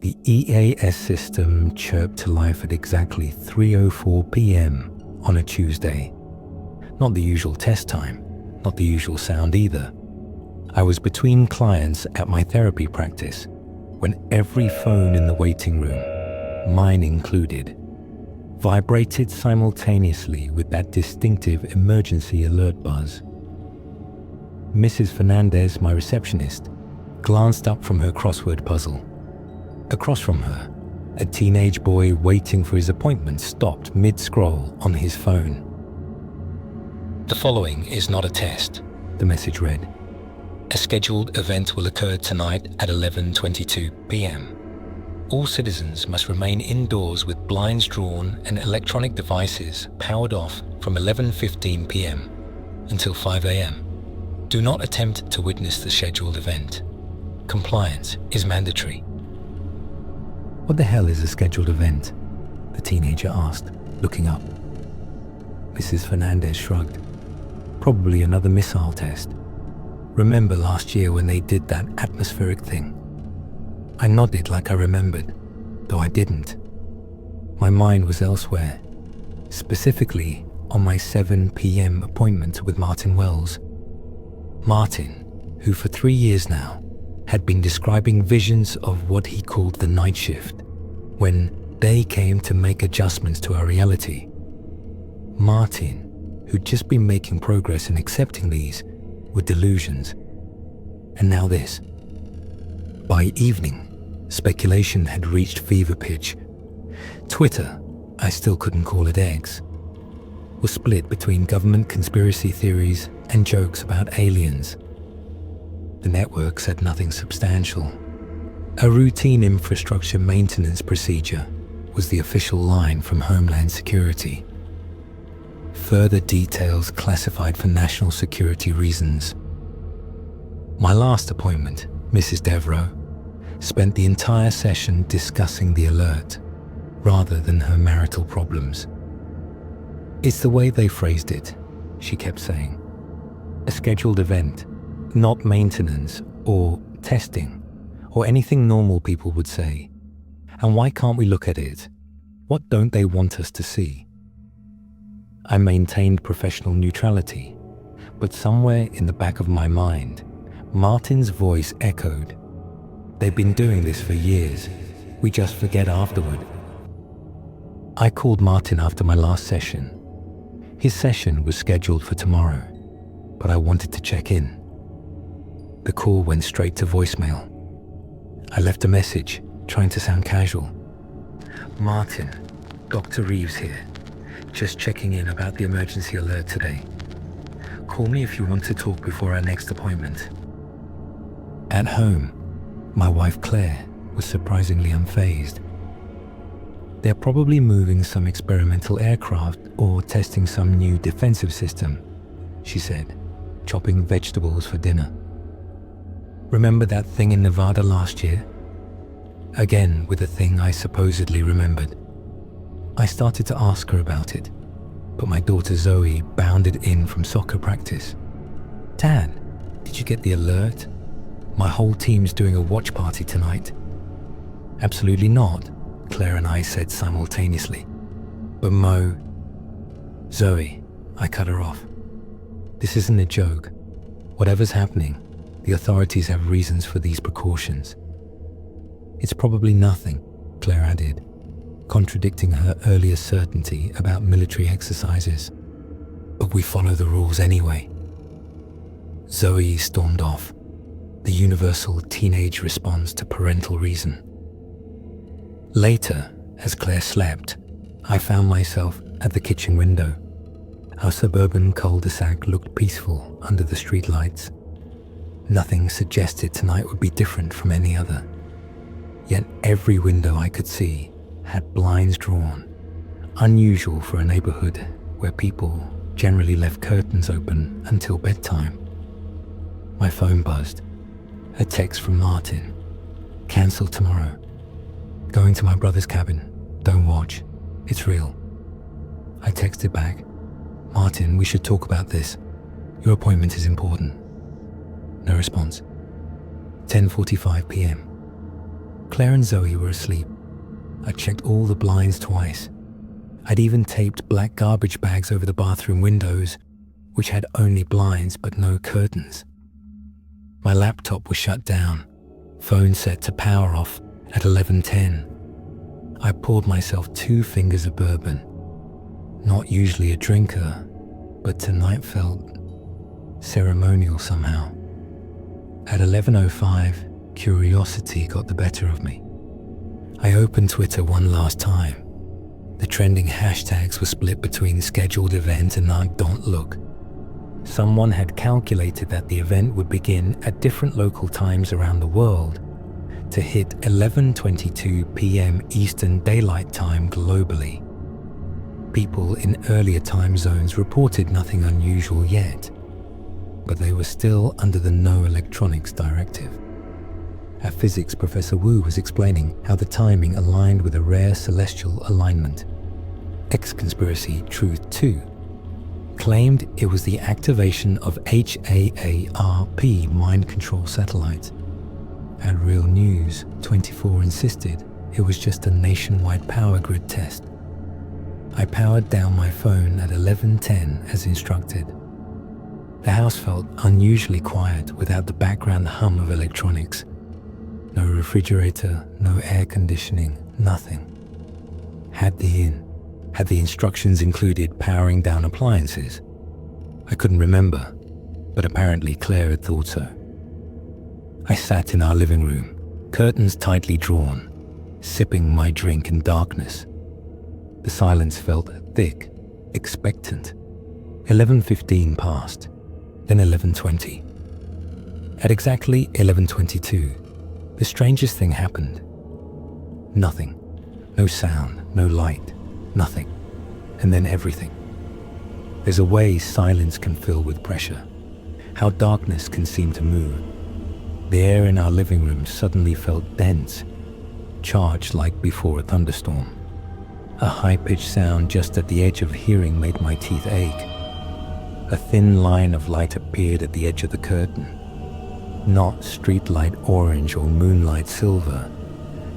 The EAS system chirped to life at exactly 3:04 p.m. on a Tuesday. Not the usual test time, not the usual sound either. I was between clients at my therapy practice when every phone in the waiting room, mine included, vibrated simultaneously with that distinctive emergency alert buzz. Mrs. Fernandez, my receptionist, glanced up from her crossword puzzle. Across from her, a teenage boy waiting for his appointment stopped mid-scroll on his phone. "The following is not a test," the message read. "A scheduled event will occur tonight at 11:22 p.m. All citizens must remain indoors with blinds drawn and electronic devices powered off from 11:15 p.m. until 5 a.m. Do not attempt to witness the scheduled event. Compliance is mandatory." "What the hell is a scheduled event?" the teenager asked, looking up. Mrs. Fernandez shrugged. "Probably another missile test. Remember last year when they did that atmospheric thing?" I nodded like I remembered, though I didn't. My mind was elsewhere, specifically on my 7 p.m. appointment with Martin Wells. Martin, who for 3 years now had been describing visions of what he called the night shift, when they came to make adjustments to our reality. Martin, who'd just been making progress in accepting these, were delusions. And now this. By evening, speculation had reached fever pitch. Twitter, I still couldn't call it X, was split between government conspiracy theories and jokes about aliens. The network said nothing substantial. A routine infrastructure maintenance procedure was the official line from Homeland Security. Further details classified for national security reasons. My last appointment, Mrs. Devereaux, spent the entire session discussing the alert, rather than her marital problems. "It's the way they phrased it," she kept saying. "A scheduled event, not maintenance or testing, or anything normal people would say. And why can't we look at it? What don't they want us to see?" I maintained professional neutrality, but somewhere in the back of my mind, Martin's voice echoed. "They've been doing this for years. We just forget afterward." I called Martin after my last session. His session was scheduled for tomorrow, but I wanted to check in. The call went straight to voicemail. I left a message, trying to sound casual. "Martin, Dr. Reeves here. Just checking in about the emergency alert today. Call me if you want to talk before our next appointment." At home, my wife Claire was surprisingly unfazed. "They're probably moving some experimental aircraft or testing some new defensive system," she said, chopping vegetables for dinner. "Remember that thing in Nevada last year?" Again with a thing I supposedly remembered. I started to ask her about it, but my daughter Zoe bounded in from soccer practice. "Dad, did you get the alert? My whole team's doing a watch party tonight." "Absolutely not," Claire and I said simultaneously. "But Mo..." "Zoe," I cut her off. "This isn't a joke. Whatever's happening, the authorities have reasons for these precautions." "It's probably nothing," Claire added, contradicting her earlier certainty about military exercises. "But we follow the rules anyway." Zoe stormed off, the universal teenage response to parental reason. Later, as Claire slept, I found myself at the kitchen window. Our suburban cul-de-sac looked peaceful under the streetlights. Nothing suggested tonight would be different from any other. Yet every window I could see had blinds drawn, unusual for a neighborhood where people generally left curtains open until bedtime. My phone buzzed. A text from Martin. "Cancel tomorrow. Going to my brother's cabin. Don't watch. It's real." I texted back. "Martin, we should talk about this. Your appointment is important." No response. 10:45 p.m. Claire and Zoe were asleep. I checked all the blinds twice. I'd even taped black garbage bags over the bathroom windows, which had only blinds but no curtains. My laptop was shut down, phone set to power off at 11:10. I poured myself 2 fingers of bourbon. Not usually a drinker, but tonight felt ceremonial somehow. At 11:05, curiosity got the better of me. I opened Twitter one last time. The trending hashtags were split between scheduled event and don't look. Someone had calculated that the event would begin at different local times around the world to hit 11:22 p.m. Eastern Daylight Time globally. People in earlier time zones reported nothing unusual yet, but they were still under the no electronics directive. Our physics professor Wu was explaining how the timing aligned with a rare celestial alignment. Ex-conspiracy Truth 2 claimed it was the activation of HAARP mind control satellites. At Real News 24 insisted it was just a nationwide power grid test. I powered down my phone at 11:10 as instructed. The house felt unusually quiet without the background hum of electronics. No refrigerator, no air conditioning, nothing. Had the instructions included powering down appliances? I couldn't remember, but apparently Claire had thought so. I sat in our living room, curtains tightly drawn, sipping my drink in darkness. The silence felt thick, expectant. 11:15 passed, then 11:20. At exactly 11:22, the strangest thing happened. Nothing. No sound, no light, nothing. And then everything. There's a way silence can fill with pressure, how darkness can seem to move. The air in our living room suddenly felt dense, charged like before a thunderstorm. A high-pitched sound just at the edge of hearing made my teeth ache. A thin line of light appeared at the edge of the curtain. Not streetlight orange or moonlight silver,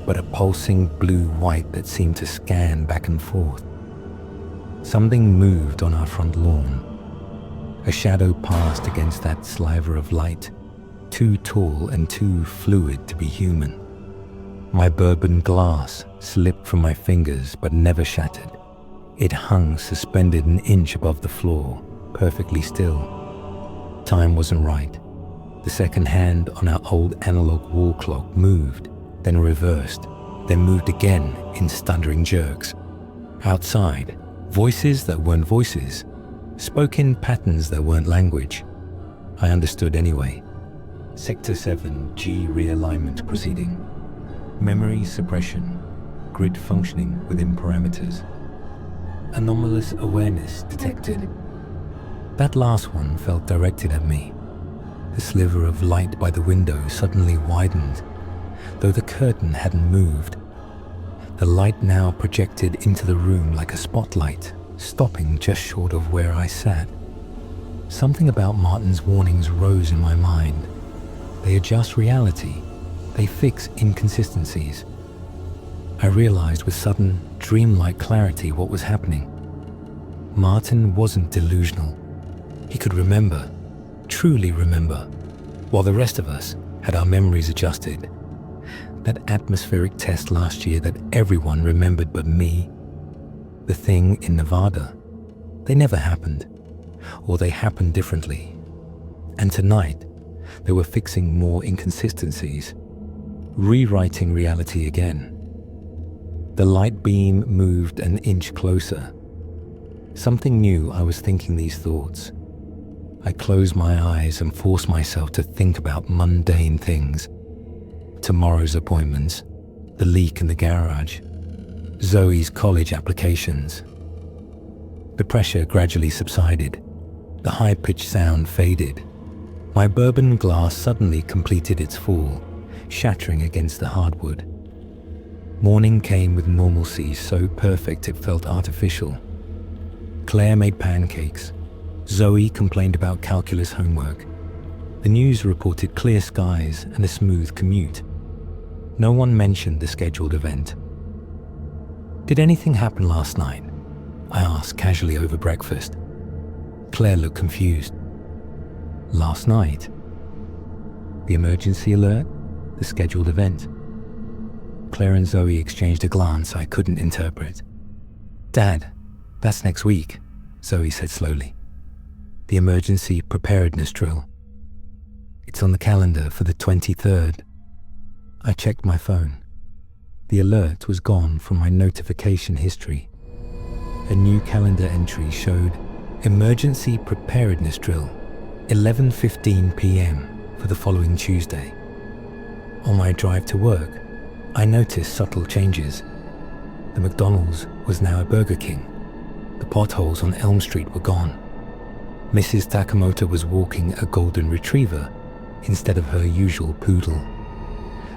but a pulsing blue-white that seemed to scan back and forth. Something moved on our front lawn. A shadow passed against that sliver of light, too tall and too fluid to be human. My bourbon glass slipped from my fingers but never shattered. It hung suspended an inch above the floor, perfectly still. Time wasn't right. The second hand on our old analog wall clock moved, then reversed, then moved again in stuttering jerks. Outside, voices that weren't voices spoke in patterns that weren't language. I understood anyway. Sector 7 G realignment proceeding. Memory suppression. Grid functioning within parameters. Anomalous awareness detected. That last one felt directed at me. The sliver of light by the window suddenly widened, though the curtain hadn't moved. The light now projected into the room like a spotlight, stopping just short of where I sat. Something about Martin's warnings rose in my mind. They adjust reality. They fix inconsistencies. I realized with sudden, dreamlike clarity what was happening. Martin wasn't delusional. He could remember, truly remember, while the rest of us had our memories adjusted. That atmospheric test last year that everyone remembered but me. The thing in Nevada. They never happened, or they happened differently. And tonight, they were fixing more inconsistencies, rewriting reality again. The light beam moved an inch closer. Something knew I was thinking these thoughts. I closed my eyes and forced myself to think about mundane things. Tomorrow's appointments, the leak in the garage, Zoe's college applications. The pressure gradually subsided. The high-pitched sound faded. My bourbon glass suddenly completed its fall, shattering against the hardwood. Morning came with normalcy so perfect it felt artificial. Claire made pancakes. Zoe complained about calculus homework. The news reported clear skies and a smooth commute. No one mentioned the scheduled event. "Did anything happen last night?" I asked casually over breakfast. Claire looked confused. "Last night? The emergency alert? The scheduled event?" Claire and Zoe exchanged a glance I couldn't interpret. "Dad, that's next week," Zoe said slowly. "The emergency preparedness drill. It's on the calendar for the 23rd. I checked my phone. The alert was gone from my notification history. A new calendar entry showed emergency preparedness drill, 11:15 p.m. for the following Tuesday. On my drive to work, I noticed subtle changes. The McDonald's was now a Burger King. The potholes on Elm Street were gone. Mrs. Takamoto was walking a golden retriever instead of her usual poodle.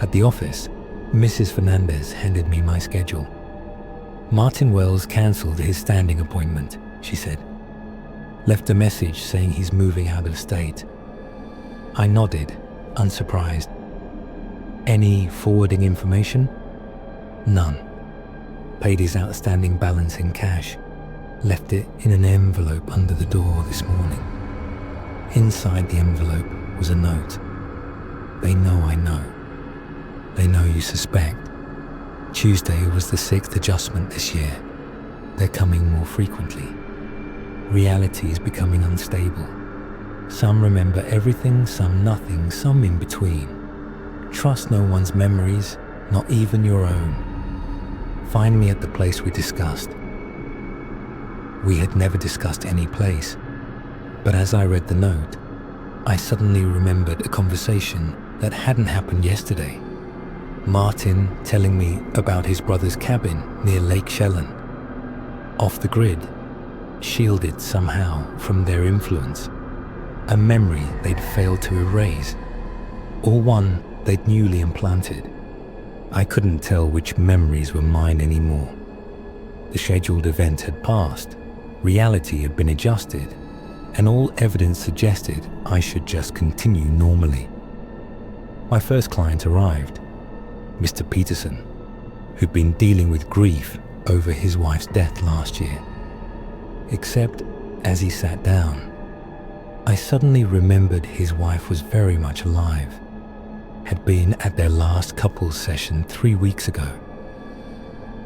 At the office, Mrs. Fernandez handed me my schedule. "Martin Wells cancelled his standing appointment," she said. "Left a message saying he's moving out of state." I nodded, unsurprised. "Any forwarding information?" "None. Paid his outstanding balance in cash. Left it in an envelope under the door this morning." Inside the envelope was a note. "They know I know. They know you suspect. Tuesday was the 6th adjustment this year. They're coming more frequently. Reality is becoming unstable. Some remember everything, some nothing, some in between. Trust no one's memories, not even your own. Find me at the place we discussed." We had never discussed any place, but as I read the note, I suddenly remembered a conversation that hadn't happened yesterday. Martin telling me about his brother's cabin near Lake Chelan. Off the grid, shielded somehow from their influence. A memory they'd failed to erase, or one they'd newly implanted. I couldn't tell which memories were mine anymore. The scheduled event had passed, reality had been adjusted, and all evidence suggested I should just continue normally. My first client arrived, Mr. Peterson, who'd been dealing with grief over his wife's death last year. Except, as he sat down, I suddenly remembered his wife was very much alive, had been at their last couples session 3 weeks ago.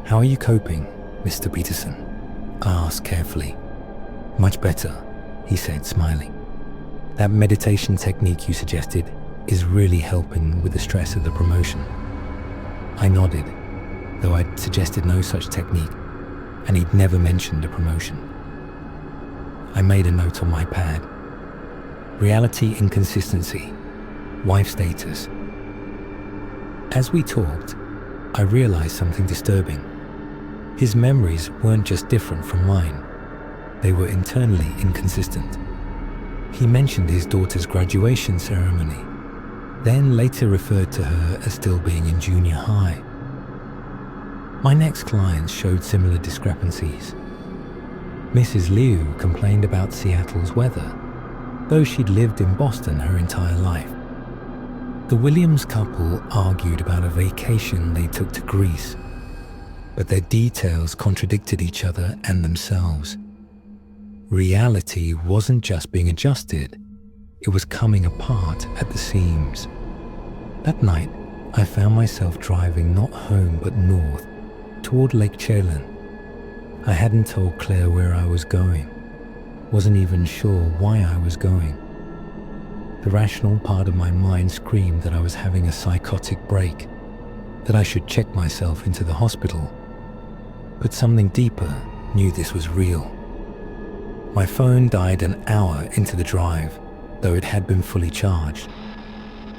"How are you coping, Mr. Peterson?" I asked carefully. "Much better," he said, smiling. "That meditation technique you suggested is really helping with the stress of the promotion." I nodded, though I'd suggested no such technique, and he'd never mentioned a promotion. I made a note on my pad. Reality inconsistency, wife status. As we talked, I realized something disturbing. His memories weren't just different from mine, they were internally inconsistent. He mentioned his daughter's graduation ceremony, then later referred to her as still being in junior high. My next clients showed similar discrepancies. Mrs. Liu complained about Seattle's weather, though she'd lived in Boston her entire life. The Williams couple argued about a vacation they took to Greece, but their details contradicted each other and themselves. Reality wasn't just being adjusted, it was coming apart at the seams. That night, I found myself driving not home but north, toward Lake Chelan. I hadn't told Claire where I was going, wasn't even sure why I was going. The rational part of my mind screamed that I was having a psychotic break, that I should check myself into the hospital. But something deeper knew this was real. My phone died an hour into the drive, though it had been fully charged.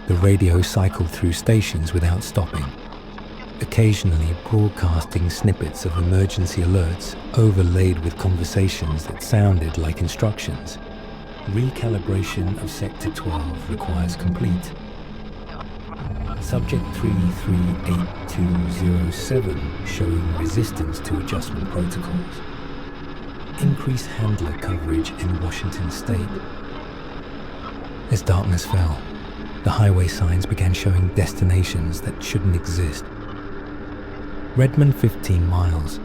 The radio cycled through stations without stopping, occasionally broadcasting snippets of emergency alerts overlaid with conversations that sounded like instructions. Recalibration of Sector 12 requires complete. Subject 338207 showing resistance to adjustment protocols. Increase handler coverage in Washington State. As darkness fell, The highway signs began showing destinations that shouldn't exist. Redmond 15 miles.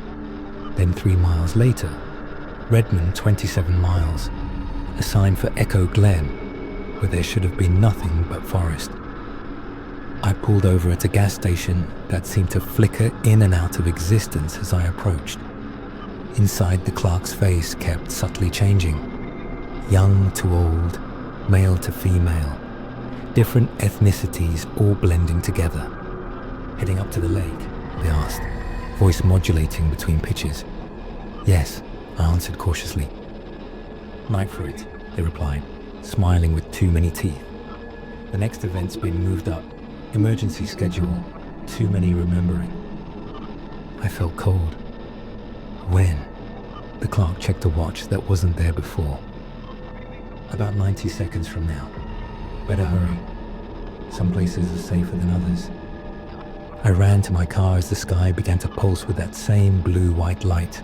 Then 3 miles later, Redmond 27 miles. A sign for Echo Glen, where there should have been nothing but forest. I pulled over at a gas station that seemed to flicker in and out of existence as I approached. Inside, the clerk's face kept subtly changing. Young to old, male to female, different ethnicities all blending together. Heading up to the lake, they asked, voice modulating between pitches. Yes, I answered cautiously. Night for it, they replied, smiling with too many teeth. The next event's been moved up. Emergency schedule, too many remembering. I felt cold. When? The clerk checked a watch that wasn't there before. About 90 seconds from now. Better hurry. Some places are safer than others. I ran to my car as the sky began to pulse with that same blue-white light.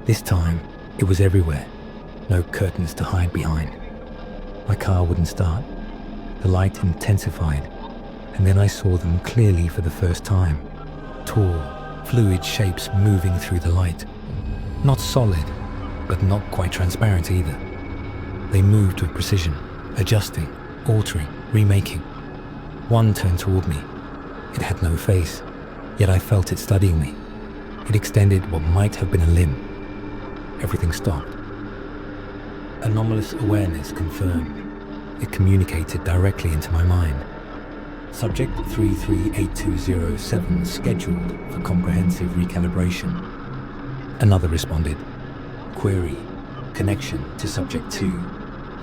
This time, it was everywhere. No curtains to hide behind. My car wouldn't start. The light intensified. And then I saw them clearly for the first time. Tall, fluid shapes moving through the light. Not solid, but not quite transparent either. They moved with precision, adjusting, altering, remaking. One turned toward me. It had no face, yet I felt it studying me. It extended what might have been a limb. Everything stopped. Anomalous awareness confirmed. It communicated directly into my mind. Subject 338207 scheduled for comprehensive recalibration. Another responded. Query. Connection to Subject 2,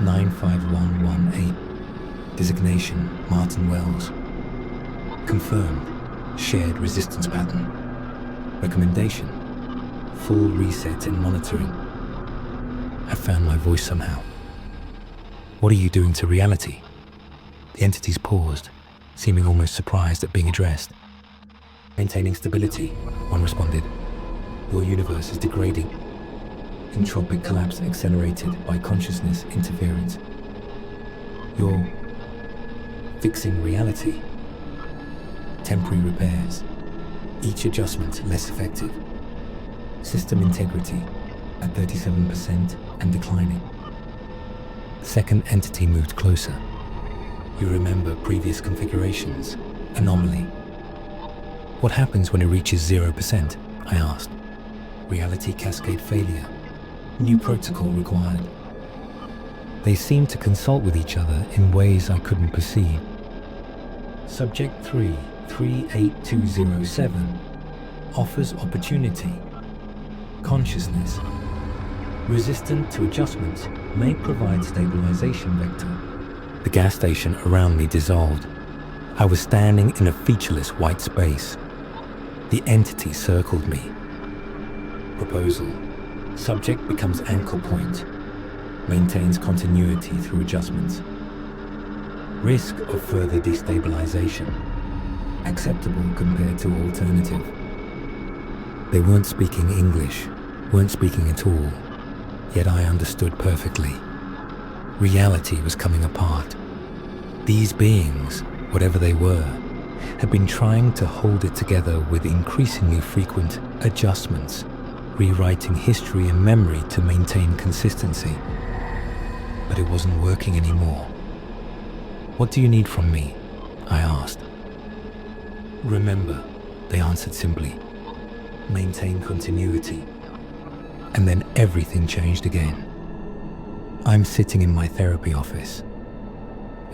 95118. Designation Martin Wells. Confirmed. Shared resistance pattern. Recommendation. Full reset and monitoring. I found my voice somehow. What are you doing to reality? The entities paused, seeming almost surprised at being addressed. Maintaining stability, one responded. Your universe is degrading. Entropic collapse accelerated by consciousness interference. You're fixing reality. Temporary repairs. Each adjustment less effective. System integrity at 37% and declining. The second entity moved closer. You remember previous configurations. Anomaly. What happens when it reaches 0%? I asked. Reality cascade failure. New protocol required. They seemed to consult with each other in ways I couldn't perceive. Subject 3, 38207 offers opportunity. Consciousness. Resistant to adjustment may provide stabilization vector. The gas station around me dissolved. I was standing in a featureless white space. The entity circled me. Proposal. Subject becomes anchor point. Maintains continuity through adjustments. Risk of further destabilization. Acceptable compared to alternative. They weren't speaking English, weren't speaking at all, yet I understood perfectly. Reality was coming apart. These beings, whatever they were, had been trying to hold it together with increasingly frequent adjustments, rewriting history and memory to maintain consistency. But it wasn't working anymore. What do you need from me? I asked. Remember, they answered simply. Maintain continuity. And then everything changed again. I'm sitting in my therapy office.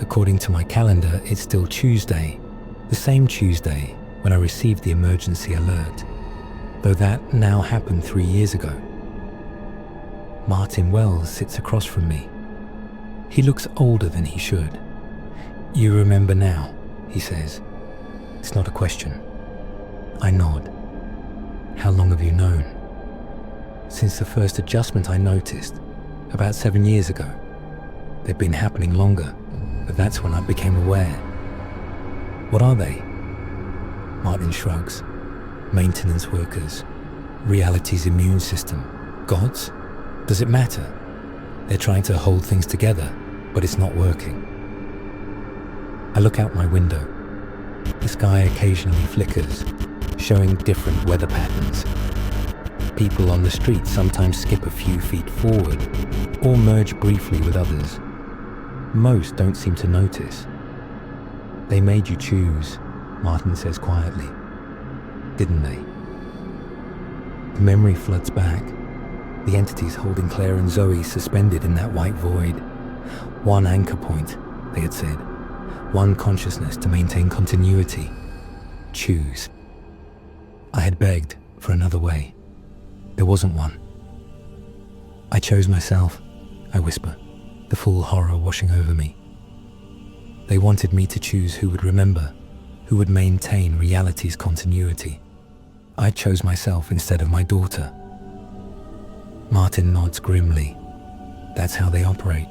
According to my calendar, it's still Tuesday, the same Tuesday when I received the emergency alert, though that now happened 3 years ago. Martin Wells sits across from me. He looks older than he should. You remember now, he says. It's not a question. I nod. How long have you known? Since the first adjustment I noticed, about 7 years ago. They've been happening longer, but that's when I became aware. What are they? Martin shrugs. Maintenance workers. Reality's immune system. Gods? Does it matter? They're trying to hold things together, but it's not working. I look out my window. The sky occasionally flickers, showing different weather patterns. People on the street sometimes skip a few feet forward or merge briefly with others. Most don't seem to notice. They made you choose, Martin says quietly. Didn't they? The memory floods back. The entities holding Claire and Zoe suspended in that white void. One anchor point, they had said. One consciousness to maintain continuity. Choose. I had begged for another way. There wasn't one. I chose myself, I whisper, the full horror washing over me. They wanted me to choose who would remember, who would maintain reality's continuity. I chose myself instead of my daughter. Martin nods grimly. That's how they operate.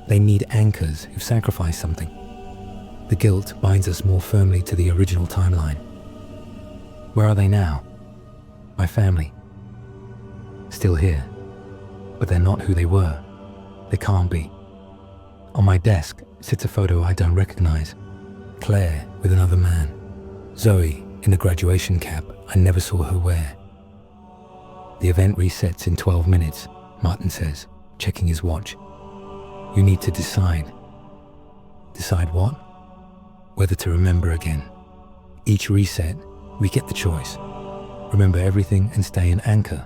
They need anchors who've sacrificed something. The guilt binds us more firmly to the original timeline. Where are they now? My family. Still here. But they're not who they were. They can't be. On my desk sits a photo I don't recognize. Claire with another man. Zoe in a graduation cap I never saw her wear. The event resets in 12 minutes, Martin says, checking his watch. You need to decide. Decide what? Whether to remember again. Each reset, we get the choice. Remember everything and stay an anchor,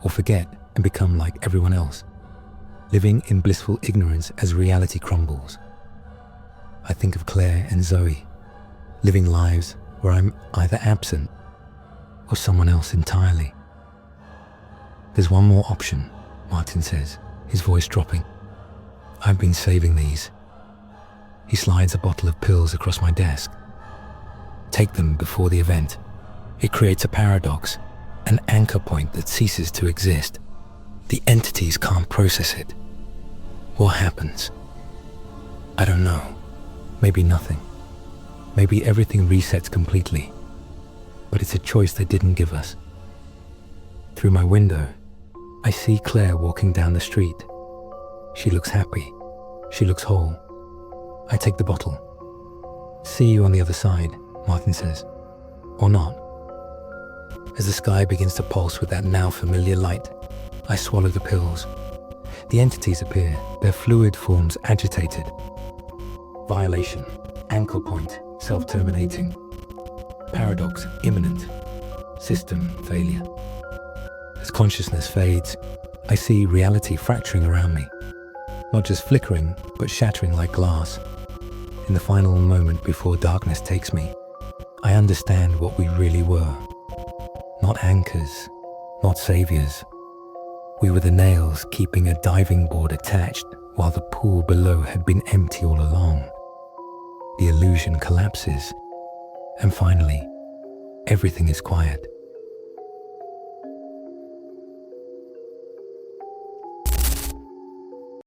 or forget and become like everyone else, living in blissful ignorance as reality crumbles. I think of Claire and Zoe, living lives where I'm either absent or someone else entirely. There's one more option, Martin says, his voice dropping. I've been saving these. He slides a bottle of pills across my desk. Take them before the event. It creates a paradox, an anchor point that ceases to exist. The entities can't process it. What happens? I don't know. Maybe nothing. Maybe everything resets completely. But it's a choice they didn't give us. Through my window, I see Claire walking down the street. She looks happy. She looks whole. I take the bottle. See you on the other side, Martin says. Or not. As the sky begins to pulse with that now familiar light, I swallow the pills. The entities appear, their fluid forms agitated. Violation, ankle point, self-terminating. Paradox imminent. System failure. As consciousness fades, I see reality fracturing around me. Not just flickering, but shattering like glass. In the final moment before darkness takes me, I understand what we really were. Not anchors, not saviors. We were the nails keeping a diving board attached while the pool below had been empty all along. The illusion collapses, and finally, everything is quiet.